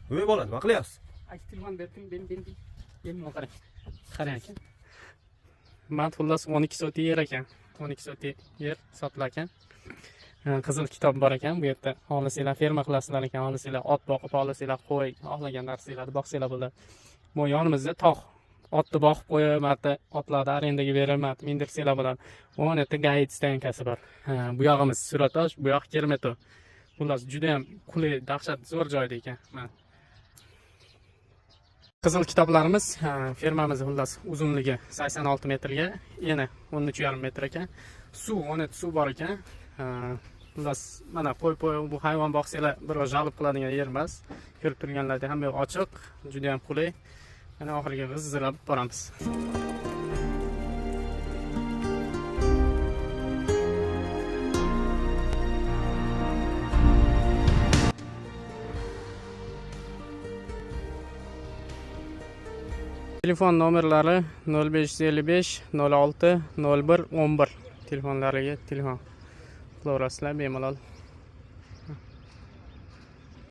Voy bola, nima qilyapsiz? Telefon berdim, ben qarang. Qarang aka. Men xullas 12 soat yer ekan. 12 soat yer sotilar ekan. Qizil kitob bor ekan bu yerda. Xohlasanglar ferma qilasizlar ekan, xohlasanglar ot boqib, xohlasanglar qo'y, xohlagan narsanglarni boqsanglar bo'ladi. Bu yonimizda tog'. Otni boqib qo'yamadi, otlarni arendaga berilmadi, mindirsanglar bo'ladi. O'n yerda gaid stankasi bor. Bu yog'imiz Suratosh, bu yoq Kermeto. Xullas juda ham qulay, dahshat zo'r joyda ekan. Qizil kitoblarimiz fermamiz xullas uzunligi 86 metrga, eni 13,5 metr ekan. Suv, 17 suv bor ekan. Xullas mana qo'y bu hayvon boqsanglar biroz jalb qiladigan yer emas. Ko'rib turganlarda hamma ochiq, juda ham qulay. Mana oxiriga g'izdirab boramiz. Telefon nomerlari 0555 06 01 11 telefonlariga telefon qilaverasizlar bemalol.